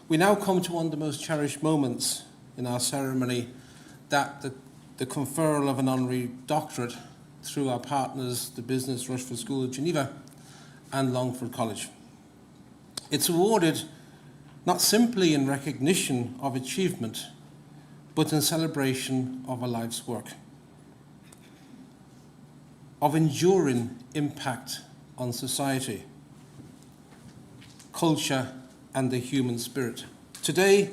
We now come to one of the most cherished moments in our ceremony, that the conferral of an honorary doctorate through our partners, the Business Rushford School of Geneva and Longford College. It's awarded not simply in recognition of achievement, but in celebration of a life's work, of enduring impact on society, culture, and the human spirit. Today,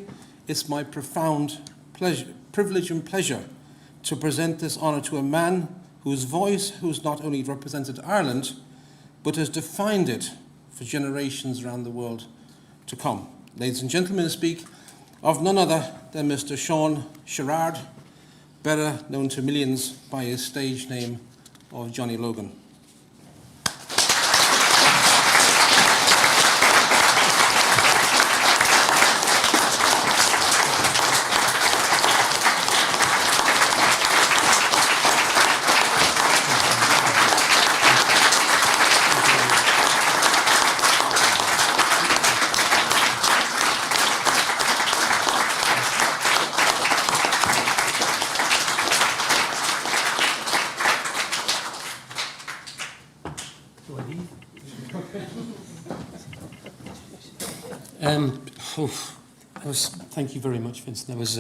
it's my profound privilege and pleasure to present this honour to a man whose voice has not only represented Ireland, but has defined it for generations around the world to come. Ladies and gentlemen, I speak of none other than Mr. Sean Sherrard, better known to millions by his stage name of Johnny Logan. Thank you very much, Vincent. That was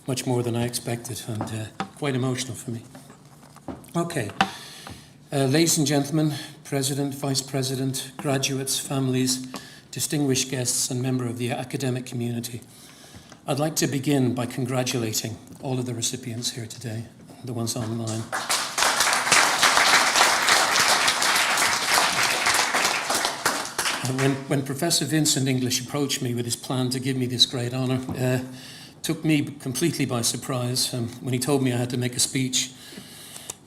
much more than I expected and quite emotional for me. Okay, ladies and gentlemen, President, Vice President, graduates, families, distinguished guests and member of the academic community, I'd like to begin by congratulating all of the recipients here today, the ones online. When Professor Vincent English approached me with his plan to give me this great honour, took me completely by surprise. When he told me I had to make a speech,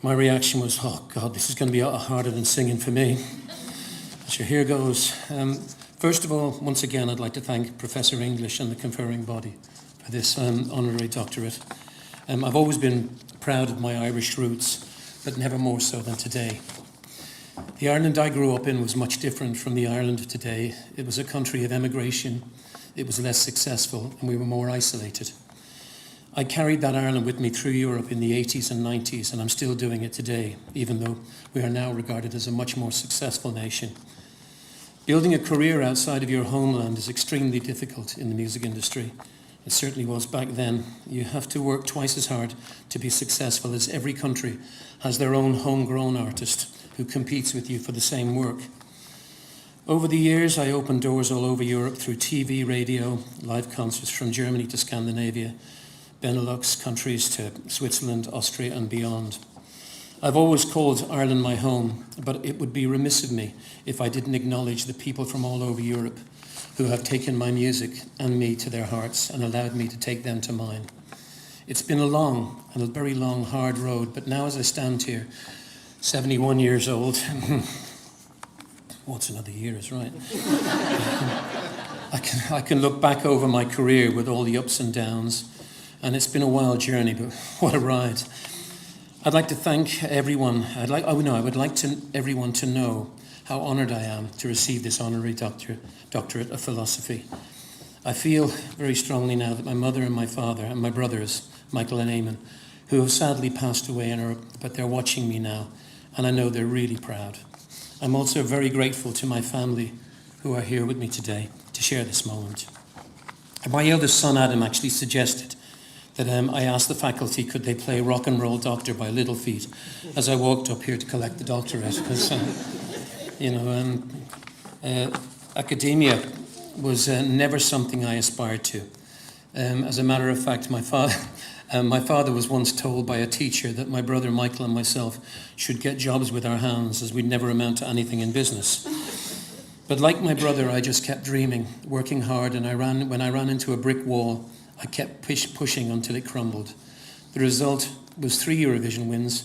my reaction was, oh God, this is going to be harder than singing for me. So here goes. First of all, once again, I'd like to thank Professor English and the conferring body for this honorary doctorate. I've always been proud of my Irish roots, but never more so than today. The Ireland I grew up in was much different from the Ireland of today. It was a country of emigration, it was less successful, and we were more isolated. I carried that Ireland with me through Europe in the 80s and 90s, and I'm still doing it today, even though we are now regarded as a much more successful nation. Building a career outside of your homeland is extremely difficult in the music industry. It certainly was back then. You have to work twice as hard to be successful, as every country has their own homegrown artist who competes with you for the same work. Over the years, I opened doors all over Europe through TV, radio, live concerts from Germany to Scandinavia, Benelux countries to Switzerland, Austria and beyond. I've always called Ireland my home, but it would be remiss of me if I didn't acknowledge the people from all over Europe who have taken my music and me to their hearts and allowed me to take them to mine. It's been a long and a very long, hard road, but now as I stand here, 71 years old, what's another year is right. I can look back over my career with all the ups and downs, and it's been a wild journey, but what a ride. I'd like to thank everyone. I would like everyone to know how honoured I am to receive this honorary doctorate of philosophy. I feel very strongly now that my mother and my father and my brothers, Michael and Eamon, who have sadly passed away, but they're watching me now, and I know they're really proud. I'm also very grateful to my family who are here with me today to share this moment. My eldest son Adam actually suggested that I asked the faculty could they play Rock and Roll Doctor by Little Feat as I walked up here to collect the doctorate, because academia was never something I aspired to. As a matter of fact, my father was once told by a teacher that my brother Michael and myself should get jobs with our hands, as we'd never amount to anything in business. But like my brother, I just kept dreaming, working hard, and when I ran into a brick wall, I kept pushing until it crumbled. The result was 3 Eurovision wins,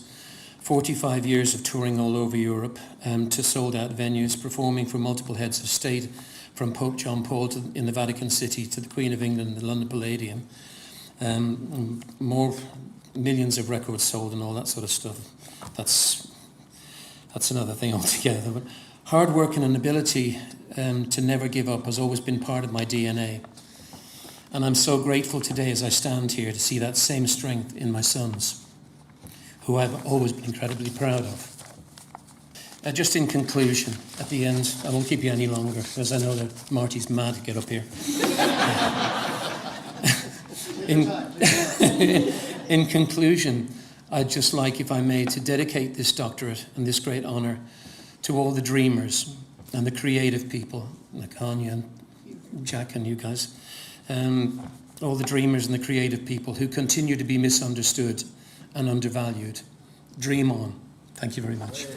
45 years of touring all over Europe to sold-out venues, performing for multiple heads of state, from Pope John Paul in the Vatican City to the Queen of England in the London Palladium. More millions of records sold and all that sort of stuff. That's another thing altogether. But hard work and an ability to never give up has always been part of my DNA. And I'm so grateful today as I stand here to see that same strength in my sons, who I've always been incredibly proud of. Just in conclusion, at the end, I won't keep you any longer because I know that Marty's mad to get up here. In conclusion, I'd just like, if I may, to dedicate this doctorate and this great honour to all the dreamers and the creative people, like Anya and Jack and you guys, all the dreamers and the creative people who continue to be misunderstood and undervalued. Dream on. Thank you very much.